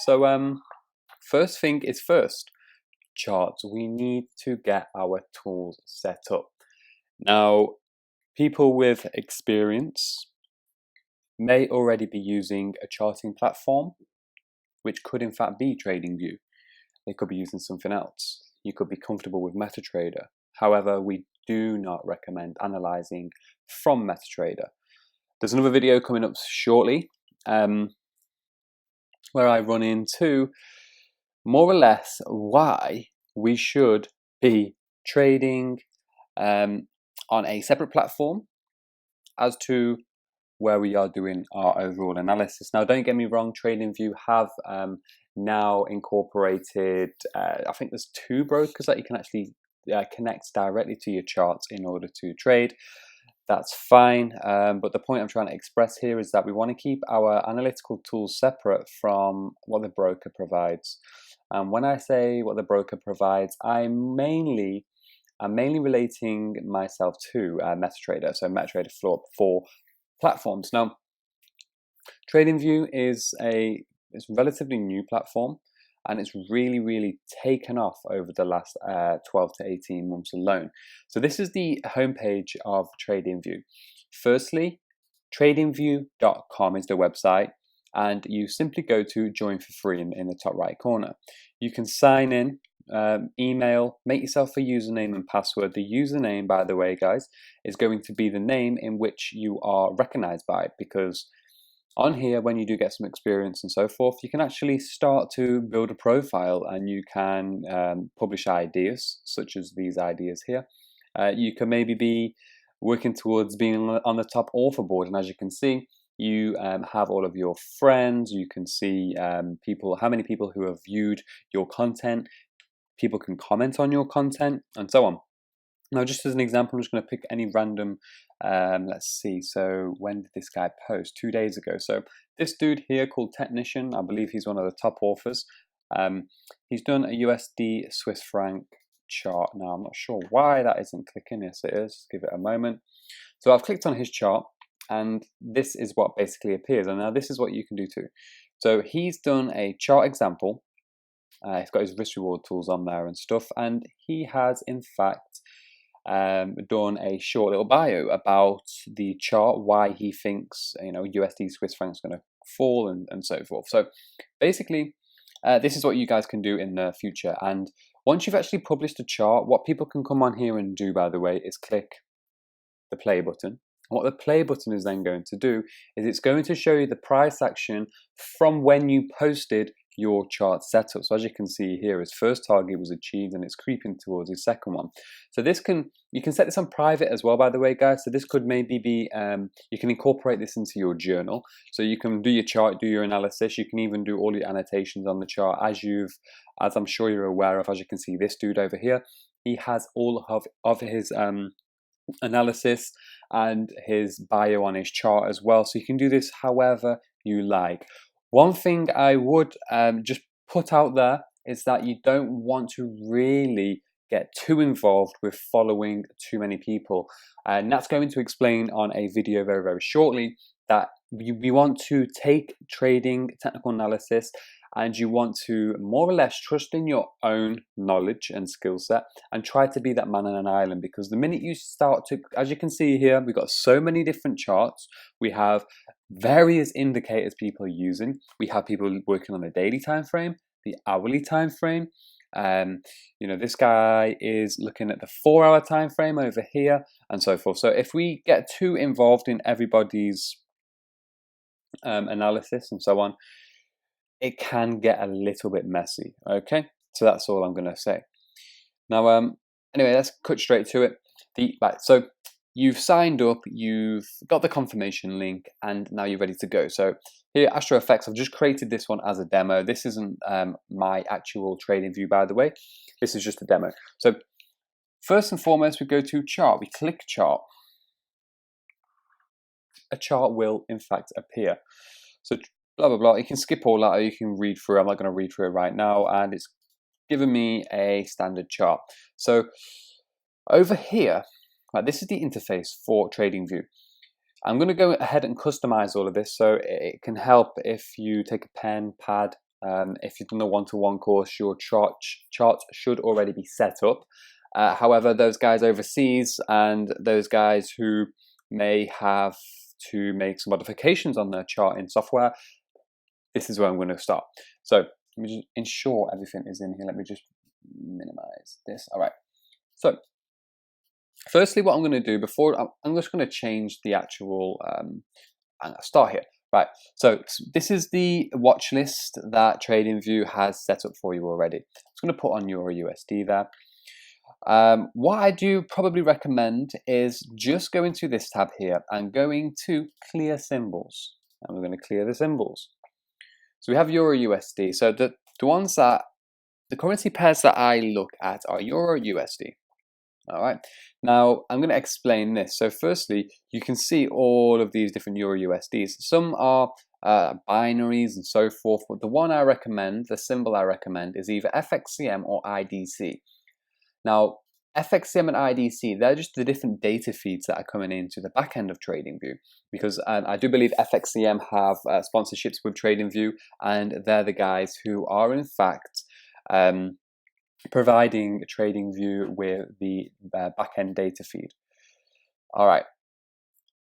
So first thing is first, charts. We need to get our tools set up. Now, people with experience may already be using a charting platform, which could in fact be TradingView. They could be using something else. You could be comfortable with MetaTrader. However, we do not recommend analyzing from MetaTrader. There's another video coming up shortly where I run into more or less why we should be trading on a separate platform as to where we are doing our overall analysis. Now, don't get me wrong, TradingView have now incorporated, I think there's 2 brokers that you can actually connect directly to your charts in order to trade. That's fine, but the point I'm trying to express here is that we want to keep our analytical tools separate from what the broker provides. And when I say what the broker provides, I'm mainly relating myself to MetaTrader, so MetaTrader for platforms. Now, TradingView is a relatively new platform, and it's really taken off over the last 12 to 18 months alone. So this is the homepage of TradingView. Firstly, tradingview.com is the website, and you simply go to join for free in the top right corner. You can sign in, email, make yourself a username and password. The username, by the way, guys, is going to be the name in which you are recognized by, because on here, when you do get some experience and so forth, you can actually start to build a profile, and you can publish ideas, such as these ideas here. You can maybe be working towards being on the top author board, and as you can see, you have all of your friends. You can see how many people who have viewed your content. People can comment on your content, and so on. Now, just as an example, I'm just going to pick any random, let's see, so when did this guy post? 2 days ago. So this dude here called Technician, I believe he's one of the top authors. He's done a USD Swiss franc chart. Now, I'm not sure why that isn't clicking. Yes, it is. Give it a moment. So I've clicked on his chart, and this is what basically appears. And now this is what you can do too. So he's done a chart example. He's got his risk reward tools on there and stuff, and he has in fact done a short little bio about the chart, why he thinks USD Swiss franc is going to fall, and so forth. So basically, this is what you guys can do in the future. And once you've actually published a chart, what people can come on here and do, by the way, is click the play button. What the play button is then going to do is it's going to show you the price action from when you posted your chart setup. So as you can see here, his first target was achieved, and it's creeping towards his second one. So you can set this on private as well, by the way, guys. So this could maybe be you can incorporate this into your journal. So you can do your chart, do your analysis. You can even do all your annotations on the chart, as I'm sure you're aware of. As you can see, this dude over here, he has all of his analysis and his bio on his chart as well. So you can do this however you like. One thing I would just put out there is that you don't want to really get too involved with following too many people. And that's going to explain on a video very shortly, that you want to take trading technical analysis, and you want to more or less trust in your own knowledge and skill set and try to be that man on an island. Because the minute you start to, as you can see here, we've got so many different charts. We have various indicators people are using. We have people working on the daily time frame, the hourly time frame. This guy is looking at the 4-hour time frame over here, and so forth. So if we get too involved in everybody's analysis and so on, it can get a little bit messy. Okay, so that's all I'm going to say. Now, anyway, let's cut straight to it. So you've signed up, you've got the confirmation link, and now you're ready to go. So here, Astro Effects, I've just created this one as a demo. This isn't my actual TradingView, by the way. This is just a demo. So first and foremost, we go to chart. We click chart. A chart will in fact appear. So blah blah blah. You can skip all that, or you can read through. I'm not going to read through it right now, and it's given me a standard chart. So over here, this is the interface for TradingView. I'm going to go ahead and customize all of this, so it can help if you take a pen, pad. If you've done a one-to-one course, your charts should already be set up. However, those guys overseas and those guys who may have to make some modifications on their chart in software, this is where I'm going to start. So let me just ensure everything is in here. Let me just minimize this. All right. So firstly, what I'm going to do before I'm just going to change the actual. I'm going to start here. Right, so this is the watch list that TradingView has set up for you already. I'm just going to put on Euro USD there. What I do probably recommend is just going to this tab here and going to clear symbols. And we're going to clear the symbols. So we have Euro USD. So the ones that, the currency pairs that I look at are Euro USD. All right, now I'm going to explain this. So firstly, you can see all of these different Euro USDs. Some are binaries and so forth, but the one I recommend, the symbol I recommend, is either FXCM or IDC. Now, FXCM and IDC, they're just the different data feeds that are coming into the back end of TradingView, because I do believe FXCM have sponsorships with TradingView, and they're the guys who are in fact providing TradingView with the back-end data feed. All right,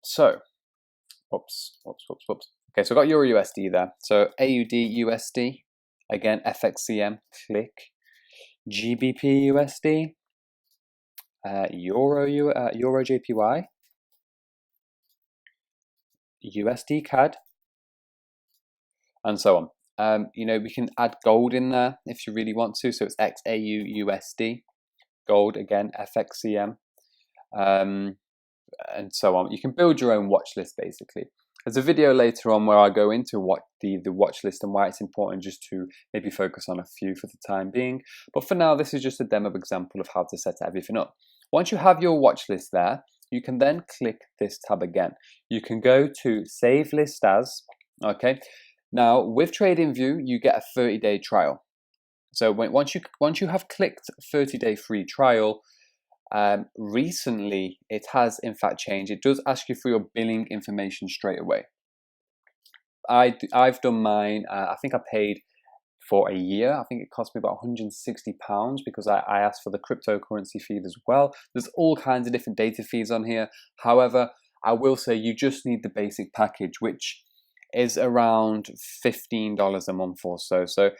so, whoops. Okay, so I've got Euro USD there. So AUD USD, again, FXCM, click. GBP USD, Euro JPY, USD CAD, and so on. You know, we can add gold in there if you really want to. So it's XAU USD, gold again, FXCM, and so on. You can build your own watch list basically. There's a video later on where I go into what the watch list and why it's important just to maybe focus on a few for the time being. But for now, this is just a demo example of how to set everything up. Once you have your watch list there, you can then click this tab again. You can go to Save List As, okay? Now, with TradingView, you get a 30-day trial. So once you have clicked 30-day free trial, recently it has in fact changed. It does ask you for your billing information straight away. I've done mine. I think I paid for a year. I think it cost me about £160 because I asked for the cryptocurrency feed as well. There's all kinds of different data feeds on here. However, I will say you just need the basic package, which is around $15 a month or so. So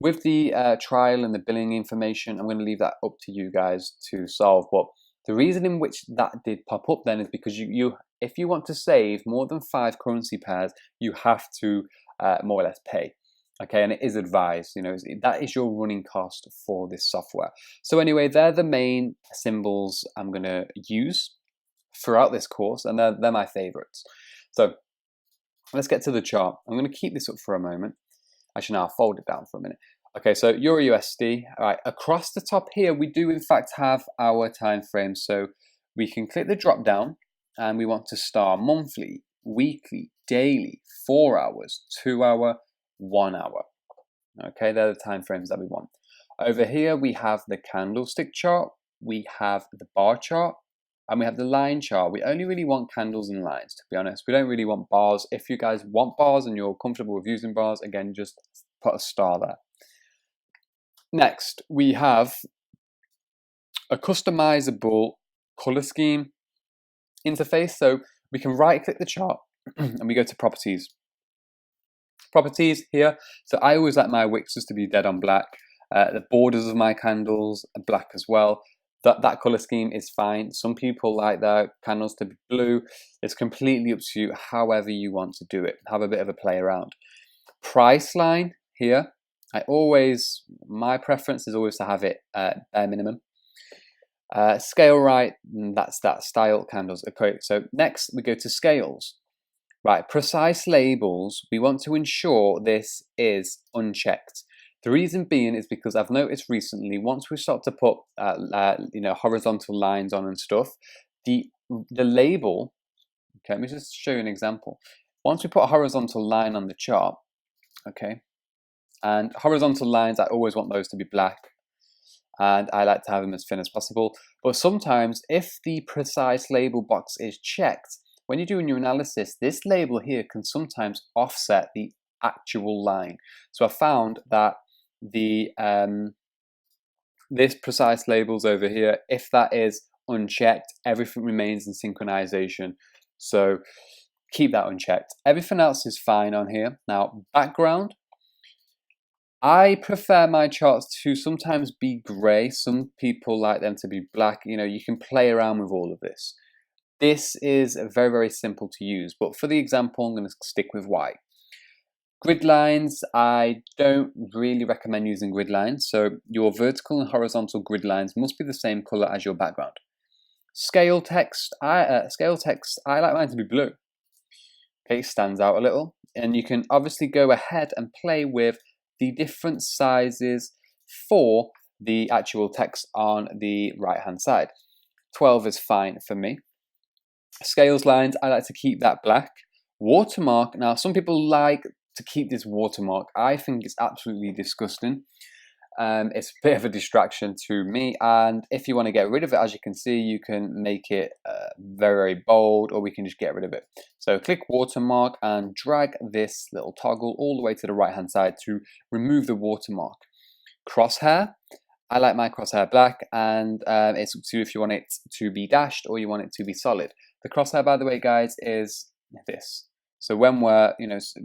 with the trial and the billing information, I'm going to leave that up to you guys to solve. But the reason in which that did pop up then is because if you want to save more than 5 currency pairs, you have to more or less pay. Okay, and it is advised, you know, that is your running cost for this software. So anyway, they're the main symbols I'm going to use throughout this course, and they're my favorites. So let's get to the chart. I'm going to keep this up for a moment. Actually, now I'll fold it down for a minute. Okay, so Euro USD. All right, across the top here, we do in fact have our time frame. So we can click the drop down, and we want to start monthly, weekly, daily, 4 hours, 2 hour, 1 hour. Okay, they're the time frames that we want. Over here, we have the candlestick chart, we have the bar chart, and we have the line chart. We only really want candles and lines, to be honest. We don't really want bars. If you guys want bars and you're comfortable with using bars, again, just put a star there. Next, we have a customizable color scheme interface. So we can right click the chart and we go to properties. Properties here. So I always like my wicks to be dead on black. The borders of my candles are black as well. That color scheme is fine. Some people like their candles to be blue. It's completely up to you, however you want to do it. Have a bit of a play around. Price line here. My preference is always to have it bare minimum. Scale right, that's that style candles. Okay, so next we go to scales. Right, precise labels, we want to ensure this is unchecked. The reason being is because I've noticed recently, once we start to put horizontal lines on and stuff, the label, okay, let me just show you an example. Once we put a horizontal line on the chart, okay, and horizontal lines, I always want those to be black, and I like to have them as thin as possible. But sometimes if the precise label box is checked, when you're doing your analysis, this label here can sometimes offset the actual line. So I found that the this precise labels over here, if that is unchecked, everything remains in synchronization. So keep that unchecked. Everything else is fine on here. Now, background. I prefer my charts to sometimes be grey. Some people like them to be black. You know, you can play around with all of this. This is very, very simple to use. But for the example, I'm going to stick with white. Grid lines, I don't really recommend using grid lines. So your vertical and horizontal grid lines must be the same color as your background. Scale text, I like mine to be blue. Okay, stands out a little. And you can obviously go ahead and play with the different sizes for the actual text on the right hand side. 12 is fine for me. Scales lines, I like to keep that black. Watermark, now some people like to keep this watermark. I think it's absolutely disgusting. It's a bit of a distraction to me, and if you want to get rid of it, as you can see, you can make it very, very bold, or we can just get rid of it. So click watermark and drag this little toggle all the way to the right hand side to remove the watermark. Crosshair, I like my crosshair black, and it's up to you if you want it to be dashed or you want it to be solid. The crosshair, by the way, guys, is this. So when we're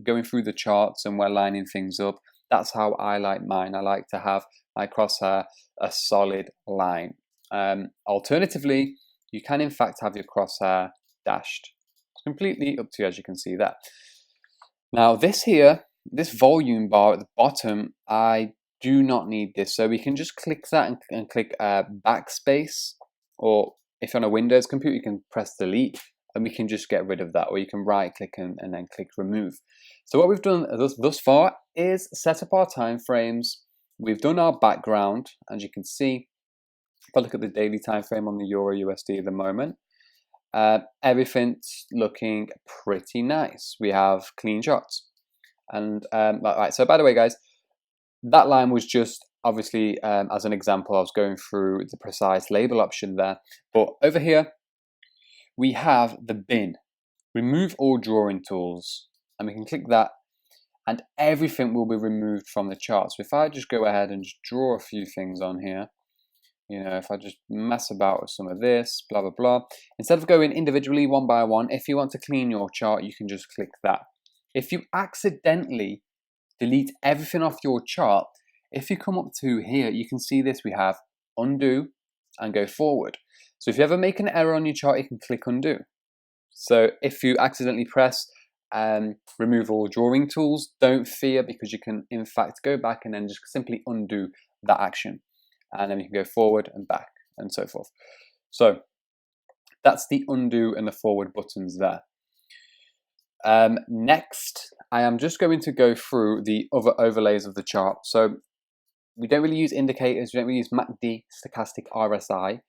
going through the charts and we're lining things up, that's how I like mine. I like to have my crosshair a solid line. Alternatively, you can in fact have your crosshair dashed. It's completely up to you, as you can see that. Now this here, this volume bar at the bottom, I do not need this. So we can just click that and click backspace, or if you're on a Windows computer, you can press delete and we can just get rid of that, or you can right click and then click remove. So what we've done thus far is set up our time frames. We've done our background, as you can see. If I look at the daily time frame on the Euro USD at the moment, everything's looking pretty nice. We have clean charts. And right, so by the way, guys, that line was just obviously as an example. I was going through the precise label option there, but over here we have the bin, remove all drawing tools, and we can click that and everything will be removed from the chart. So if I just go ahead and just draw a few things on here, if I just mess about with some of this, blah, blah, blah, instead of going individually one by one, if you want to clean your chart, you can just click that. If you accidentally delete everything off your chart, if you come up to here, you can see this, we have undo and go forward. So if you ever make an error on your chart, you can click undo. So if you accidentally press remove all drawing tools, don't fear, because you can in fact go back and then just simply undo that action. And then you can go forward and back and so forth. So that's the undo and the forward buttons there. Next, I am just going to go through the other overlays of the chart. So we don't really use indicators, we don't really use MACD, stochastic, RSI.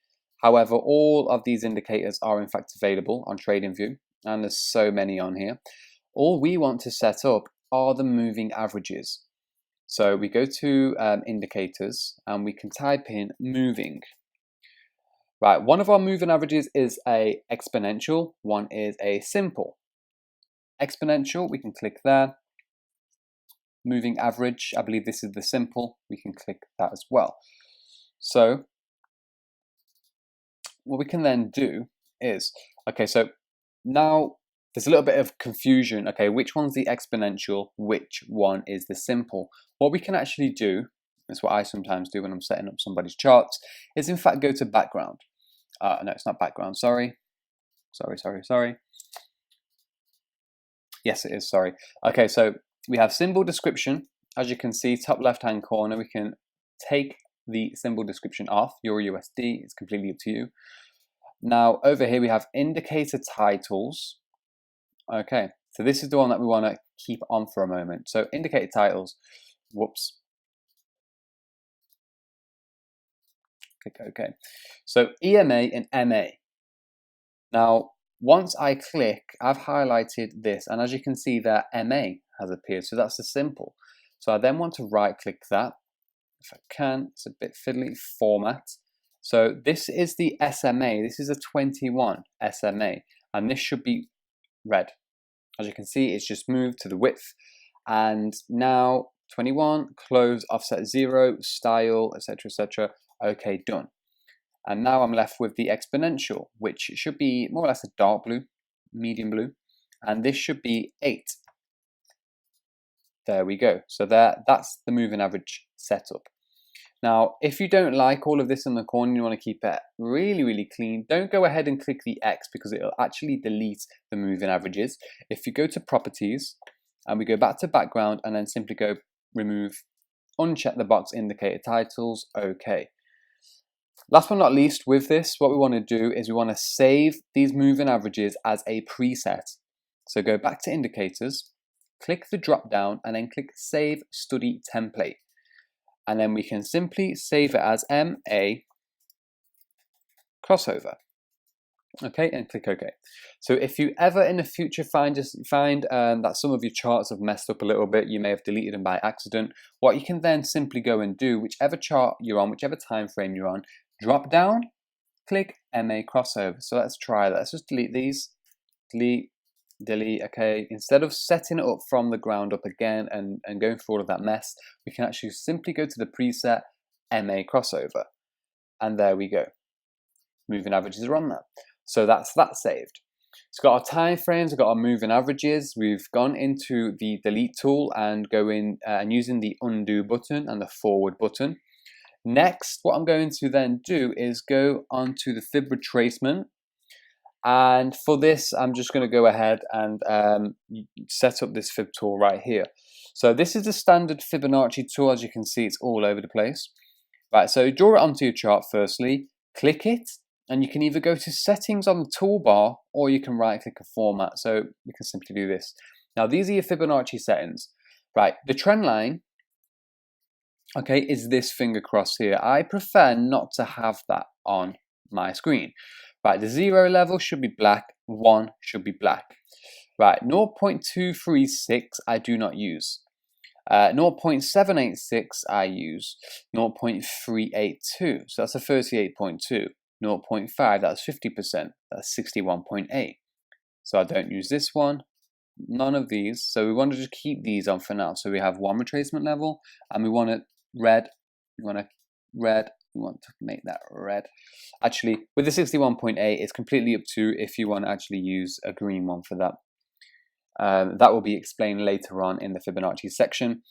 However, all of these indicators are in fact available on TradingView, and there's so many on here. All we want to set up are the moving averages. So we go to indicators and we can type in moving. Right, one of our moving averages is a exponential, one is a simple. Exponential, we can click there. Moving average, I believe this is the simple, we can click that as well. So what we can then do is, okay, so now there's a little bit of confusion. Okay, which one's the exponential, which one is the simple? What we can actually do, that's what I sometimes do when I'm setting up somebody's charts, is in fact go to background. No, it's not background, sorry. Yes, it is, sorry. Okay, so we have symbol description. As you can see, top left-hand corner, we can take the symbol description off. Euro USD, it's completely up to you. Now, over here we have indicator titles. Okay, so this is the one that we want to keep on for a moment. So indicator titles, whoops. Click OK. So EMA and MA. Now, once I click, I've highlighted this, and as you can see there, MA has appeared. So that's the simple. So I then want to right click that. If I can, it's a bit fiddly, format. So this is the SMA, this is a 21 SMA, and this should be red. As you can see, it's just moved to the width, and now 21, close, offset 0, style, etc, etc. Okay, done. And now I'm left with the exponential, which should be more or less a dark blue, medium blue, and this should be 8. There we go. So that's the moving average setup. Now, if you don't like all of this in the corner, you want to keep it really, really clean, don't go ahead and click the X because it'll actually delete the moving averages. If you go to properties and we go back to background and then simply go remove, uncheck the box indicator titles, okay. Last but not least with this, what we want to do is we want to save these moving averages as a preset. So go back to indicators, click the drop down and then click Save Study Template. And then we can simply save it as MA crossover. Okay, and click OK. So if you ever in the future find that some of your charts have messed up a little bit, you may have deleted them by accident, what you can then simply go and do, whichever chart you're on, whichever time frame you're on, drop down, click MA crossover. So let's try that. Let's just delete these. Delete, okay. Instead of setting it up from the ground up again and going through all of that mess, we can actually simply go to the preset MA crossover. And there we go. Moving averages are on there. So that's that saved. It's got our time frames, we've got our moving averages. We've gone into the delete tool and going and using the undo button and the forward button. Next, what I'm going to then do is go onto the fib retracement. And for this, I'm just going to go ahead and set up this fib tool right here. So this is the standard Fibonacci tool. As you can see, it's all over the place. Right, so draw it onto your chart firstly, click it, and you can either go to settings on the toolbar or you can right click a format. So we can simply do this. Now these are your Fibonacci settings. Right, the trend line, okay, is this finger cross here. I prefer not to have that on my screen. Right, the 0 level should be black, 1 should be black. Right, 0.236 I do not use. 0.786 I use. 0.382, so that's a 38.2. 0.5, that's 50%, that's 61.8. So I don't use this one, none of these. So we want to just keep these on for now. So we have one retracement level and we want it red, we want to make that red. Actually, with the 61.8, it's completely up to if you want to actually use a green one for that. That will be explained later on in the Fibonacci section.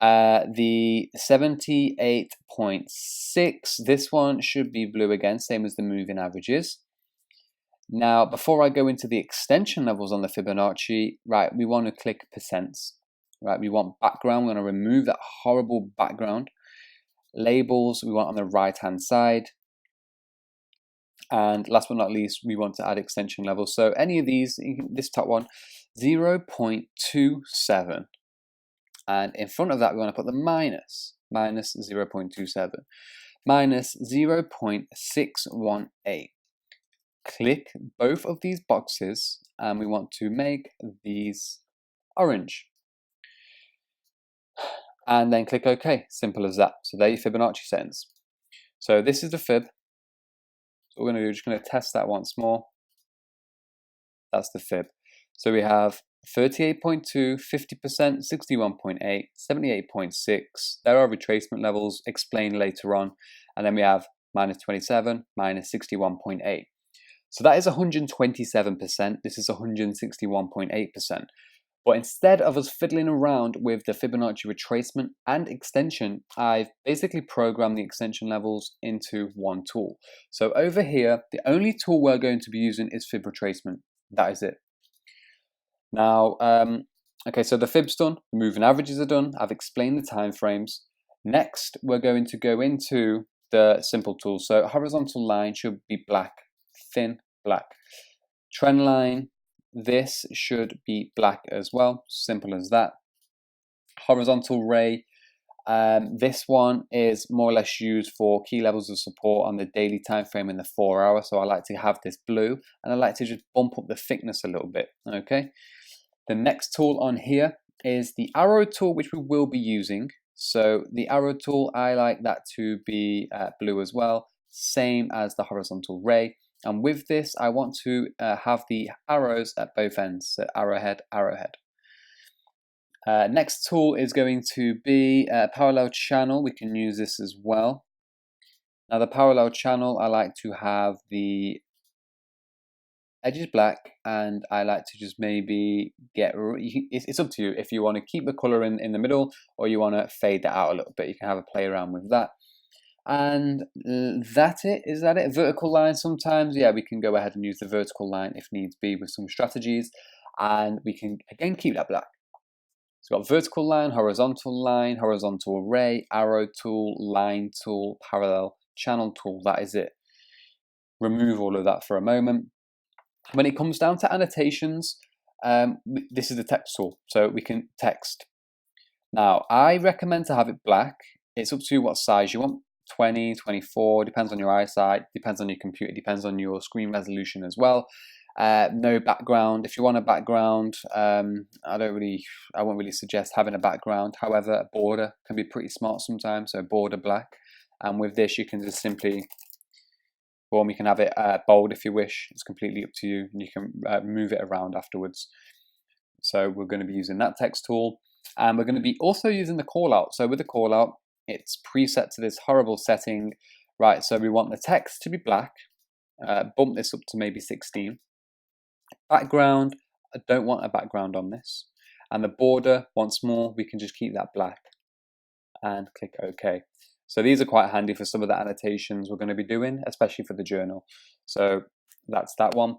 The 78.6, this one should be blue again, same as the moving averages. Now, before I go into the extension levels on the Fibonacci, right, we want to click percents. Right, we want background, we want to remove that horrible background. Labels, we want on the right hand side. And last but not least, we want to add extension levels. So any of these, this top one, 0.27. And in front of that, we want to put the minus 0.27, minus 0.618. Click both of these boxes and we want to make these orange. And then click OK, simple as that. So there your Fibonacci settings. So this is the fib. So what we're going to do, we're just going to test that once more. That's the fib. So we have 38.2, 50%, 61.8, 78.6. There are retracement levels explained later on. And then we have minus 27, minus 61.8. So that is 127%. This is 161.8%. But instead of us fiddling around with the Fibonacci retracement and extension, I've basically programmed the extension levels into one tool. So over here, the only tool we're going to be using is fib retracement. That is it. Now, okay, so the fib's done, the moving averages are done. I've explained the time frames. Next, we're going to go into the simple tool. So horizontal line should be black, thin black. Trend line, this should be black as well, simple as that. Horizontal ray, this one is more or less used for key levels of support on the daily time frame in the 4 hour. So I like to have this blue and I like to just bump up the thickness a little bit. Okay. The next tool on here is the arrow tool, which we will be using. So the arrow tool, I like that to be blue as well, same as the horizontal ray. And with this, I want to have the arrows at both ends, so arrowhead, arrowhead. Next tool is going to be parallel channel. We can use this as well. Now the parallel channel, I like to have the edges black, and I like to just maybe get, it's up to you if you want to keep the color in the middle or you want to fade that out a little bit. You can have a play around with that. And that's it. Is that it? Vertical line sometimes, yeah, we can go ahead and use the vertical line if needs be with some strategies, and we can again keep that black. So we've got vertical line, horizontal array, arrow tool, line tool, parallel channel tool. That is it. Remove all of that for a moment. When it comes down to annotations, this is the text tool, so we can text. Now, I recommend to have it black. It's up to you what size you want, 20, 24, depends on your eyesight, depends on your computer, depends on your screen resolution as well. No background. If you want a background, I won't really suggest having a background. However, a border can be pretty smart sometimes, so border black. And with this, you can just simply, or you can have it bold if you wish. It's completely up to you, and you can move it around afterwards. So we're going to be using that text tool, and we're going to be also using the callout. So with the callout, it's preset to this horrible setting, right? So we want the text to be black. Bump this up to maybe 16. Background, I don't want a background on this. And the border, once more, we can just keep that black and click OK. So these are quite handy for some of the annotations we're going to be doing, especially for the journal. So that's that one.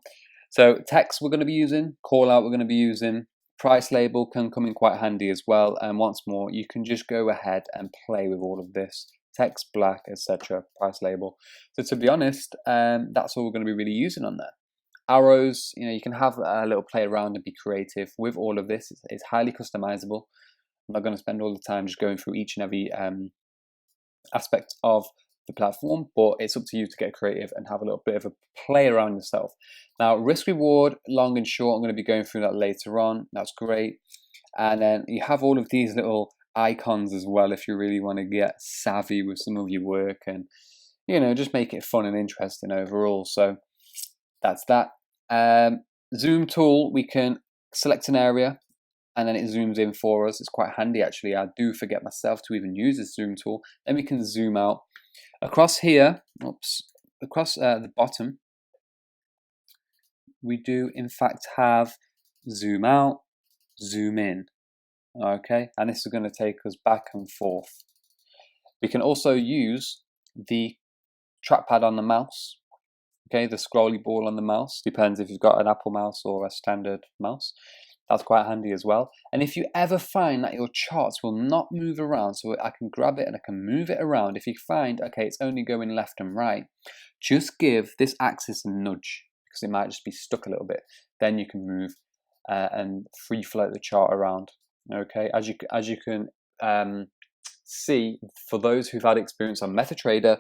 So text we're going to be using, call out we're going to be using, price label can come in quite handy as well. And once more, you can just go ahead and play with all of this. Text, black, etc., price label. So to be honest, that's all we're going to be really using on there. Arrows, you can have a little play around and be creative with all of this. It's highly customizable. I'm not going to spend all the time just going through each and every aspect of the platform, but it's up to you to get creative and have a little bit of a play around yourself. Now, risk reward, long and short, I'm going to be going through that later on. That's great. And then you have all of these little icons as well if you really want to get savvy with some of your work and just make it fun and interesting overall. So that's that. Zoom tool, we can select an area and then it zooms in for us. It's quite handy actually. I do forget myself to even use this zoom tool. Then we can zoom out. Across here, across the bottom, we do in fact have zoom out, zoom in. Okay, and this is going to take us back and forth. We can also use the trackpad on the mouse. Okay, the scrolly ball on the mouse, depends if you've got an Apple mouse or a standard mouse. That's quite handy as well. And if you ever find that your charts will not move around, so I can grab it and I can move it around, if you find, okay, it's only going left and right, just give this axis a nudge, because it might just be stuck a little bit. Then you can move and free float the chart around. Okay, as you can see, for those who've had experience on MetaTrader,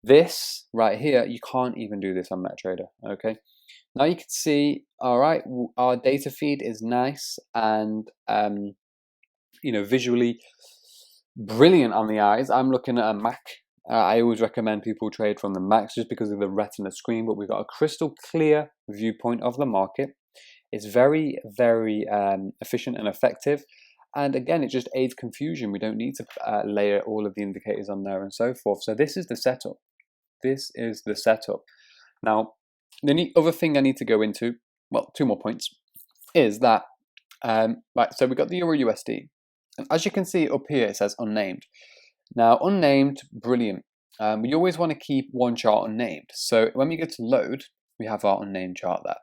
this right here, you can't even do this on MetaTrader. Okay, now you can see, all right, our data feed is nice and visually brilliant on the eyes. I'm looking at a Mac. I always recommend people trade from the Macs just because of the Retina screen, but we've got a crystal clear viewpoint of the market. It's very, very efficient and effective. And again, it just aids confusion. We don't need to layer all of the indicators on there and so forth. So this is the setup. This is the setup. Now, the other thing I need to go into, well, 2 more points, is that, right, so we've got the Euro USD. And as you can see up here, it says unnamed. Now, unnamed, brilliant. We always want to keep one chart unnamed. So when we go to load, we have our unnamed chart there.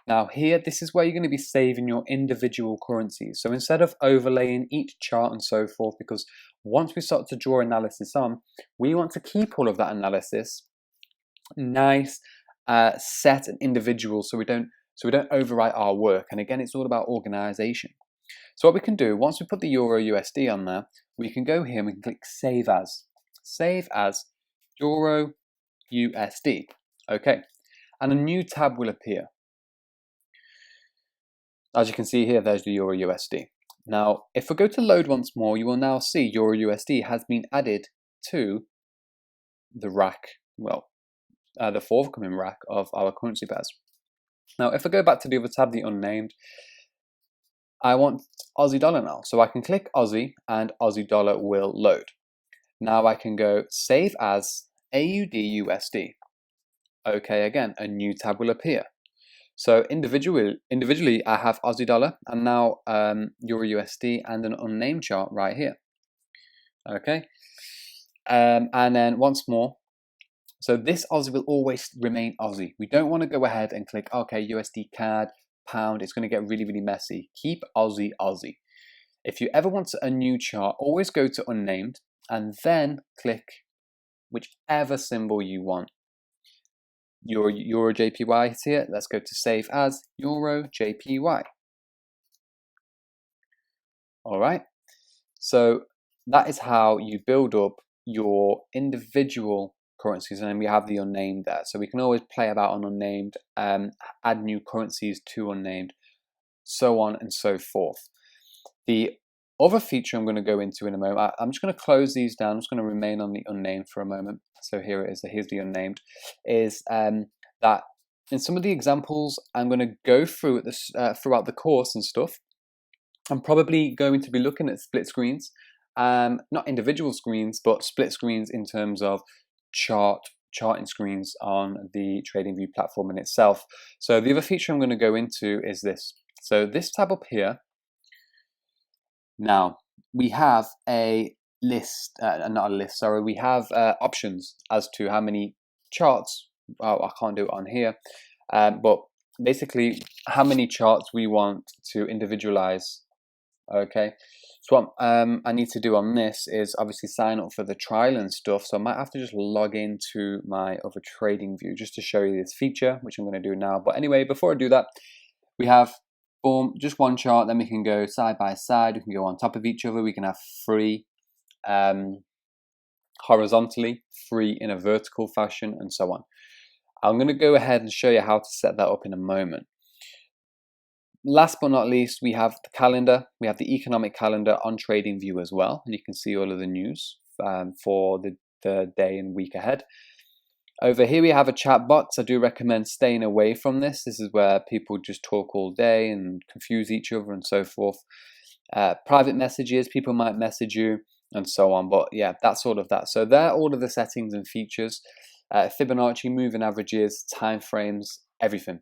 Now here, this is where you're going to be saving your individual currencies. So instead of overlaying each chart and so forth, because once we start to draw analysis on, we want to keep all of that analysis nice, set and individual, so we don't overwrite our work. And again, it's all about organization. So what we can do, once we put the Euro USD on there, we can go here and we can click Save As Euro USD. Okay, and a new tab will appear. As you can see here, there's the Euro USD. Now, if we go to load once more, you will now see Euro USD has been added to the rack, well, the forthcoming rack of our currency pairs. Now, if I go back to the other tab, the unnamed, I want Aussie dollar now. So I can click Aussie and Aussie dollar will load. Now I can go save as AUD USD. Okay, again, a new tab will appear. So individually, I have Aussie dollar and now Euro USD and an unnamed chart right here. Okay, and then once more. So this Aussie will always remain Aussie. We don't want to go ahead and click, okay, USD CAD, pound. It's going to get really, really messy. Keep Aussie, Aussie. If you ever want a new chart, always go to unnamed and then click whichever symbol you want. Euro JPY is here. Let's go to save as Euro JPY. All right. So that is how you build up your individual currencies, and then we have the unnamed there. So we can always play about on unnamed, add new currencies to unnamed, so on and so forth. The other feature I'm going to go into in a moment, I'm just going to close these down. I'm just going to remain on the unnamed for a moment. So here it is. Here's the unnamed. Is that in some of the examples I'm going to go through this throughout the course and stuff. I'm probably going to be looking at split screens, not individual screens, but split screens in terms of charting screens on the TradingView platform in itself. So the other feature I'm going to go into is this. So this tab up here. Now we have a list, not a list, sorry. We have options as to how many charts. Oh, I can't do it on here, but basically how many charts we want to individualize. Okay, so what I need to do on this is obviously sign up for the trial and stuff, so I might have to just log into my other TradingView just to show you this feature, which I'm going to do now. But anyway, before I do that, we have boom, just one chart, then we can go side by side, we can go on top of each other, we can have three horizontally, three in a vertical fashion, and so on. I'm going to go ahead and show you how to set that up in a moment. Last but not least, we have the calendar. We have the economic calendar on TradingView as well, and you can see all of the news for the day and week ahead. Over here we have a chat box. I do recommend staying away from this. This is where people just talk all day and confuse each other and so forth. Private messages, people might message you and so on, but yeah, that's all of that. So there are all of the settings and features, Fibonacci, moving averages, time frames, everything.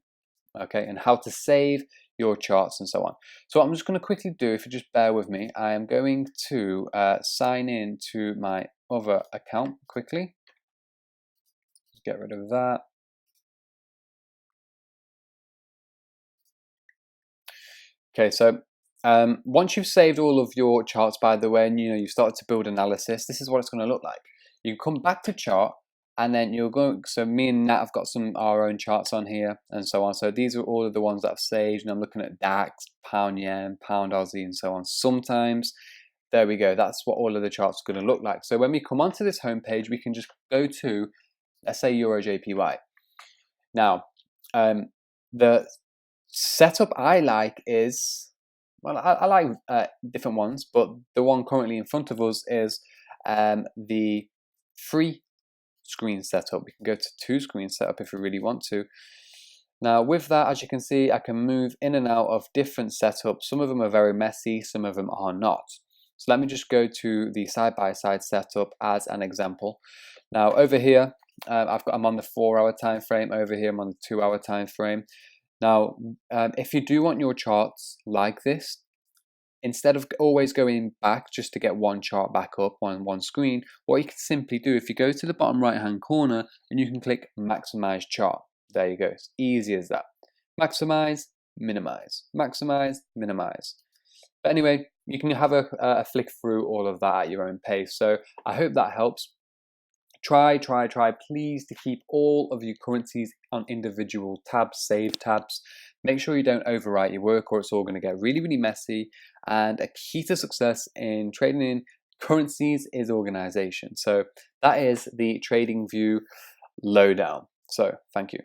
Okay, and how to save your charts and so on. So what I'm just going to quickly do, if you just bear with me, I am going to sign in to my other account quickly. Get rid of that. Okay, so once you've saved all of your charts, by the way, and you've started to build analysis, this is what it's going to look like. You come back to chart, and then you'll go, so me and Nat have got our own charts on here and so on. So these are all of the ones that I've saved, and I'm looking at DAX, pound yen, pound Aussie, and so on. Sometimes, there we go, that's what all of the charts are going to look like. So when we come onto this homepage, we can just go to, let's say, Euro JPY. Now, the setup I like is, well, I like different ones, but the one currently in front of us is the free screen setup. We can go to 2 screen setup if we really want to. Now with that, as you can see, I can move in and out of different setups. Some of them are very messy, some of them are not. So let me just go to the side-by-side setup as an example. Now over here, I'm on the 4-hour time frame. Over here, I'm on the 2-hour time frame. Now, if you do want your charts like this, instead of always going back just to get one chart back up on one screen, what you can simply do, if you go to the bottom right hand corner and you can click maximize chart. There you go. It's easy as that. Maximize, minimize, maximize, minimize. But anyway, you can have a flick through all of that at your own pace. So I hope that helps. Try, please, to keep all of your currencies on individual tabs, save tabs. Make sure you don't overwrite your work or it's all going to get really, really messy. And a key to success in trading in currencies is organization. So that is the TradingView lowdown. So thank you.